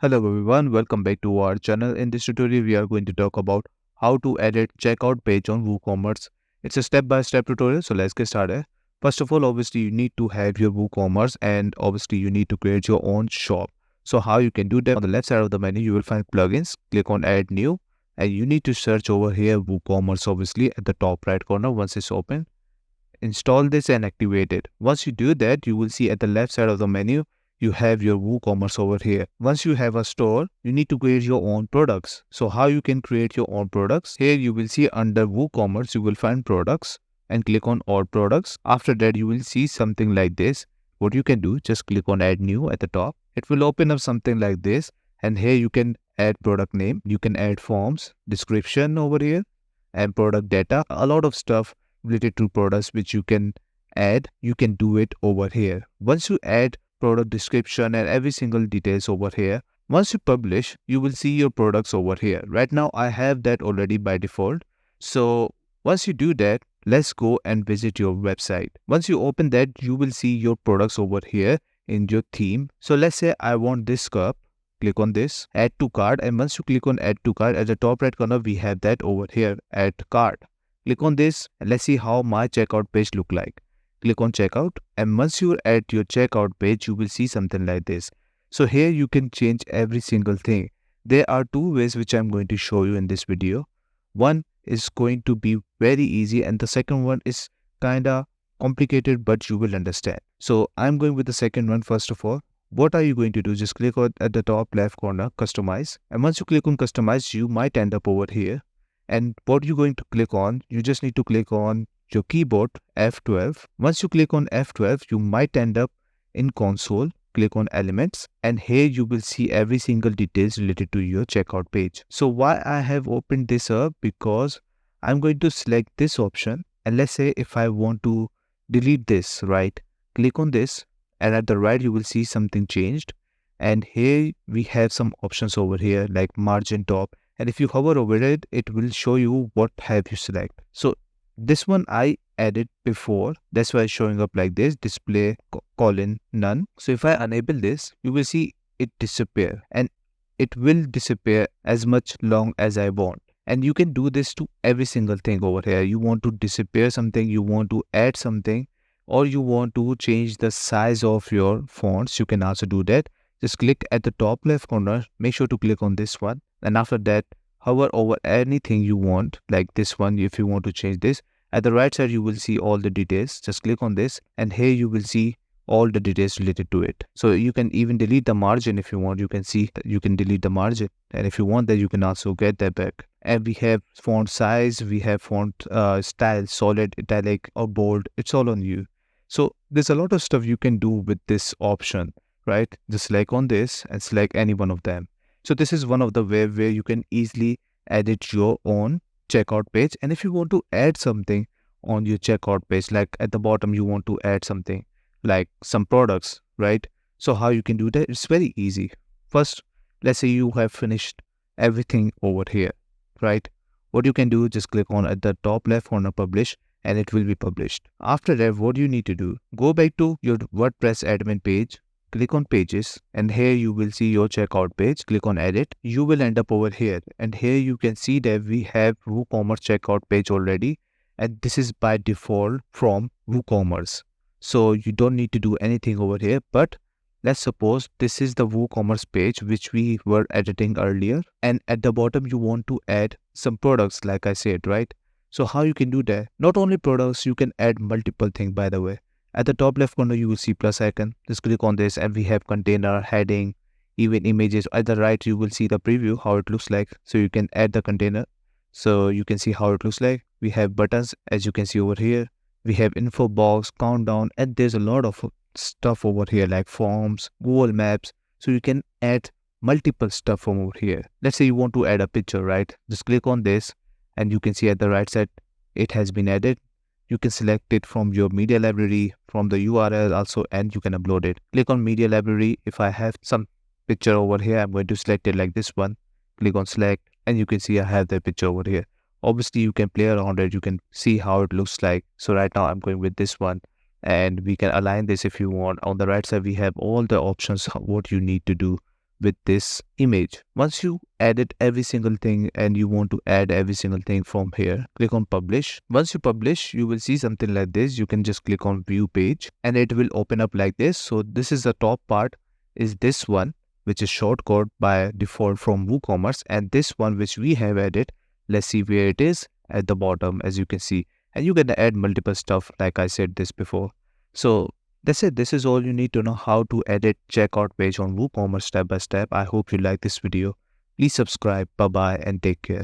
Hello everyone, welcome back to our channel. In this tutorial, we are going to talk about how to edit checkout page on WooCommerce. It's a step-by-step tutorial, so let's get started. First of all, obviously you need to have your WooCommerce and obviously you need to create your own shop. So how you can do that, on the left side of the menu, you will find plugins. Click on add new and you need to search over here WooCommerce obviously at the top right corner once it's open. Install this and activate it. Once you do that, you will see at the left side of the menu, you have your WooCommerce over here. Once you have a store, you need to create your own products. So how you can create your own products? Here you will see under WooCommerce, you will find products and click on all products. After that, you will see something like this. What you can do, just click on add new at the top. It will open up something like this. And here you can add product name. You can add forms, description over here and product data. A lot of stuff related to products which you can add, you can do it over here. Once you add product description and every single details over here, once you publish, you will see your products over here. Right now I have that already by default. So once you do that, let's go and visit your website. Once you open that, you will see your products over here in your theme. So let's say I want this cup. Click on this, add to cart, and once you click on add to cart, at the top right corner we have that over here, add cart. Click on this and let's see how my checkout page look like. Click on checkout and once you're at your checkout page, you will see something like this. So here you can change every single thing. There are two ways which I'm going to show you in this video. One is going to be very easy and the second one is kinda complicated, but you will understand. So I'm going with the second one first of all. What are you going to do? Just click on at the top left corner, customize. And once you click on customize, you might end up over here. And what you're going to click on, you just need to click on your keyboard F12. Once you click on F12, you might end up in console. Click on elements and here you will see every single details related to your checkout page. So why I have opened this up, because I'm going to select this option and let's say if I want to delete this, right? Click on this and at the right you will see something changed and here we have some options over here like margin top, and if you hover over it, it will show you what have you select. So this one I added before, that's why it's showing up like this, display colon none. So if I enable this, you will see it disappear and it will disappear as much long as I want. And you can do this to every single thing over here. You want to disappear something, you want to add something, or you want to change the size of your fonts, you can also do that. Just click at the top left corner, make sure to click on this one. And after that, hover over anything you want, like this one, if you want to change this. At the right side, you will see all the details. Just click on this and here you will see all the details related to it. So you can even delete the margin if you want. You can see that you can delete the margin. And if you want that, you can also get that back. And we have font size, we have font style, solid, italic or bold. It's all on you. So there's a lot of stuff you can do with this option, right? Just select on this and select any one of them. So this is one of the way where you can easily edit your own checkout page. And if you want to add something on your checkout page, like at the bottom, you want to add something like some products, right? So how you can do that? It's very easy. First, let's say you have finished everything over here, right? What you can do, just click on at the top left corner, publish, and it will be published. After that, what you need to do, go back to your WordPress admin page, click on pages, and here you will see your checkout page. Click on edit. You will end up over here. And here you can see that we have WooCommerce checkout page already. And this is by default from WooCommerce. So you don't need to do anything over here. But let's suppose this is the WooCommerce page which we were editing earlier. And at the bottom, you want to add some products like I said, right? So how you can do that? Not only products, you can add multiple things, by the way. At the top left corner, you will see plus icon. Just click on this and we have container, heading, even images. At the right, you will see the preview, how it looks like. So you can add the container. So you can see how it looks like. We have buttons, as you can see over here. We have info box, countdown, and there's a lot of stuff over here like forms, Google Maps. So you can add multiple stuff from over here. Let's say you want to add a picture, right? Just click on this and you can see at the right side, it has been added. You can select it from your media library, from the URL also, and you can upload it. Click on media library. If I have some picture over here, I'm going to select it like this one. Click on select and you can see I have the picture over here. Obviously, you can play around it. You can see how it looks like. So right now I'm going with this one and we can align this if you want. On the right side, we have all the options, what you need to do with this image. Once you edit every single thing and you want to add every single thing from here, click on publish. Once you publish, you will see something like this. You can just click on view page and it will open up like this. So this is the top part, is this one, which is shortcode by default from WooCommerce, and this one which we have added, let's see where it is, at the bottom, as you can see. And you can add multiple stuff like I said this before. So that's it. This is all you need to know how to edit checkout page on WooCommerce step by step. I hope you like this video. Please subscribe. Bye bye and take care.